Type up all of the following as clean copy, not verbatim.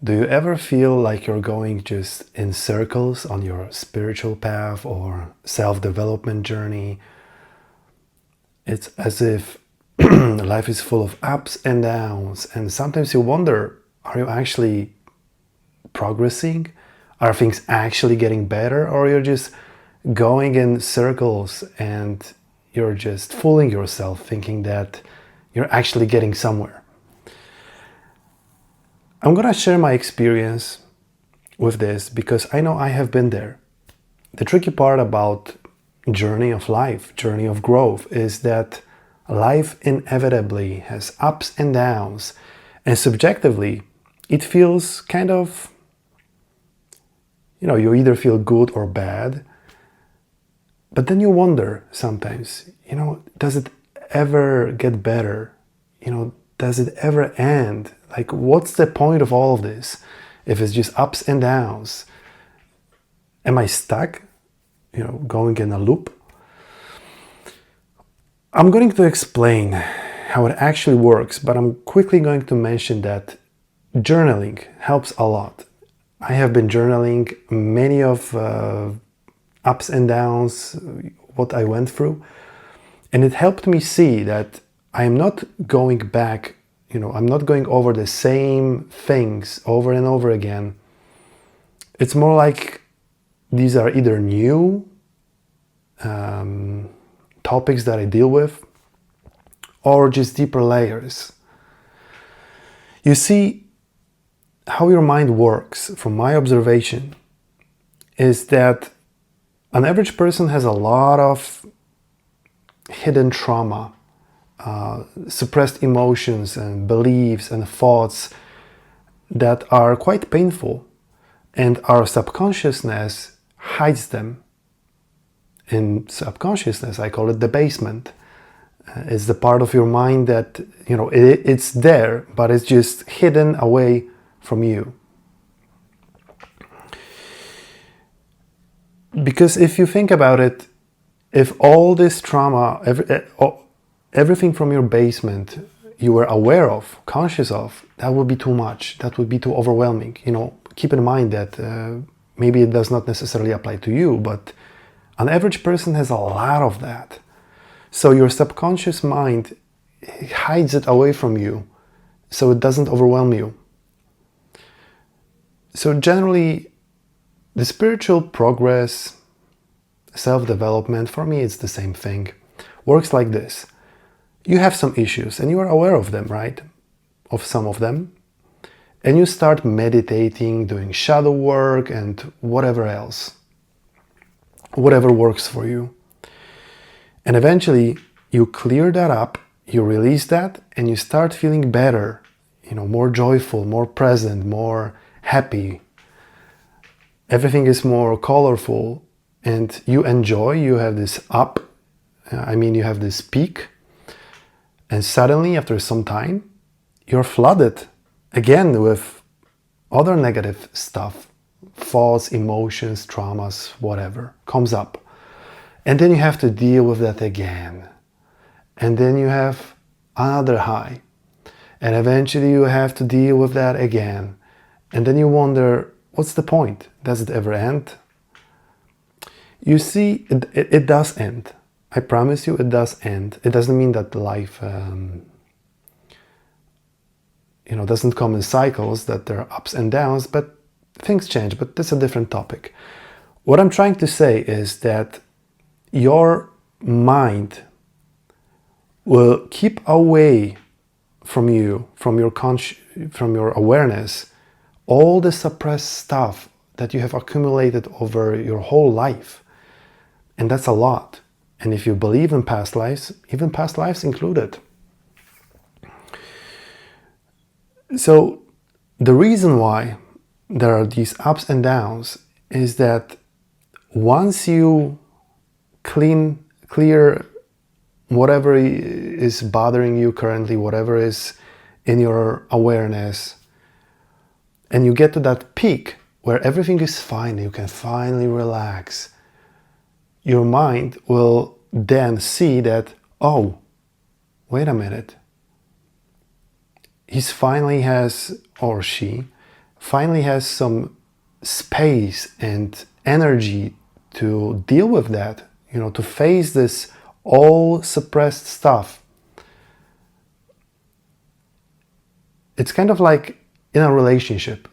Do you ever feel like you're going just in circles on your spiritual path or self-development journey? It's as if life is full of ups and downs, and sometimes you wonder, are you actually progressing? Are things actually getting better, or you're just going in circles and you're just fooling yourself thinking that you're actually getting somewhere? I'm gonna share my experience with this because I know I have been there. The tricky part about journey of life, journey of growth, is that life inevitably has ups and downs, and subjectively it feels kind of, you either feel good or bad, but then you wonder sometimes, does it ever get better? Does it ever end? Like, what's the point of all of this if it's just ups and downs? Am I stuck, going in a loop? I'm going to explain how it actually works, but I'm quickly going to mention that journaling helps a lot. I have been journaling many of ups and downs, what I went through, and it helped me see that I am not going back, I'm not going over the same things over and over again. It's more like these are either new topics that I deal with or just deeper layers. You see, how your mind works, from my observation, is that an average person has a lot of hidden trauma, suppressed emotions and beliefs and thoughts that are quite painful, and our subconsciousness hides them. In subconsciousness, I call it the basement. It's the part of your mind that, it's there, but it's just hidden away from you. Because if you think about it, if all this trauma, everything from your basement you were aware of, conscious of, that would be too much. That would be too overwhelming. Keep in mind that maybe it does not necessarily apply to you, but an average person has a lot of that. So your subconscious mind hides it away from you so it doesn't overwhelm you. So generally, the spiritual progress, self-development, for me it's the same thing, works like this. You have some issues and you are aware of them, right? Of some of them. And you start meditating, doing shadow work and whatever else. Whatever works for you. And eventually you clear that up, you release that, and you start feeling better, more joyful, more present, more happy. Everything is more colorful and you enjoy, you have this you have this peak, and suddenly after some time you're flooded again with other negative stuff, thoughts, emotions, traumas, whatever comes up. And then you have to deal with that again. And then you have another high. And eventually you have to deal with that again. And then you wonder, what's the point? Does it ever end? You see, it does end. I promise you, it does end. It doesn't mean that life doesn't come in cycles, that there are ups and downs, but things change. But that's a different topic. What I'm trying to say is that your mind will keep away from you, from your awareness, all the suppressed stuff that you have accumulated over your whole life. And that's a lot. And if you believe in past lives, even past lives included. So the reason why there are these ups and downs is that once you clear whatever is bothering you currently, whatever is in your awareness, and you get to that peak where everything is fine, you can finally relax, your mind will then see that, oh, wait a minute, he finally has, or she finally has some space and energy to deal with that, to face this all suppressed stuff. It's kind of like in a relationship.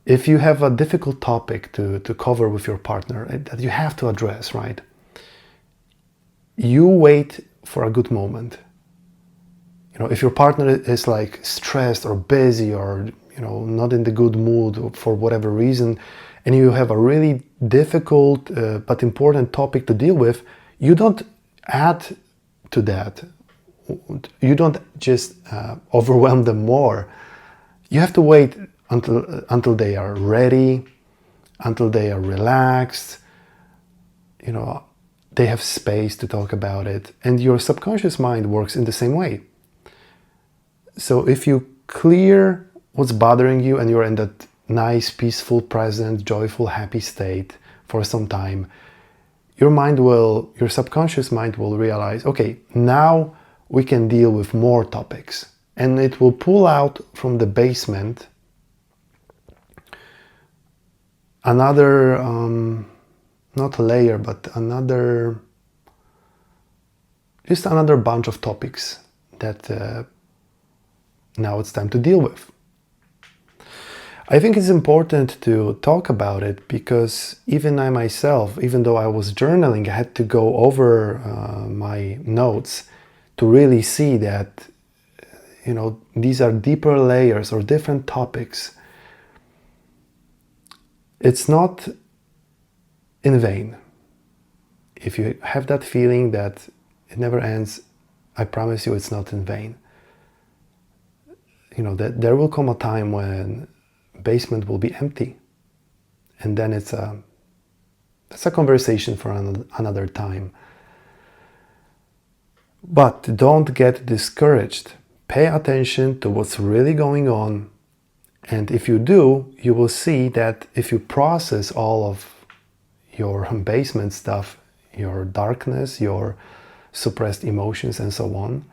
If you have a difficult topic to cover with your partner that you have to address, right? You wait for a good moment. If your partner is like stressed or busy or, not in the good mood for whatever reason, and you have a really difficult but important topic to deal with, you don't add to that. You don't just overwhelm them more. You have to wait until they are ready, until they are relaxed, they have space to talk about it. And your subconscious mind works in the same way. So if you clear what's bothering you and you're in that nice, peaceful, present, joyful, happy state for some time, your subconscious mind will realize, okay, now we can deal with more topics. And it will pull out from the basement another, not layer, but just another bunch of topics that now it's time to deal with. I think it's important to talk about it because even I myself, even though I was journaling, I had to go over my notes to really see that, these are deeper layers or different topics. It's not in vain. If you have that feeling that it never ends, I promise you it's not in vain. That there will come a time when basement will be empty, and then that's a conversation for another time. But don't get discouraged. Pay attention to what's really going on, and if you do, you will see that if you process all of your basement stuff, your darkness, your suppressed emotions and so on,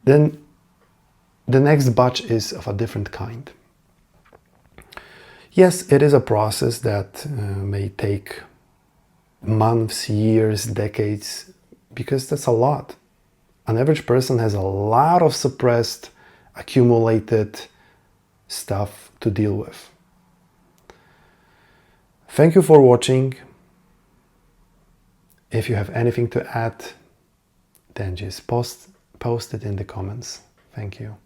then the next batch is of a different kind. Yes, it is a process that may take months, years, decades, because that's a lot. An average person has a lot of suppressed, accumulated stuff to deal with. Thank you for watching. If you have anything to add, then just post it in the comments. Thank you.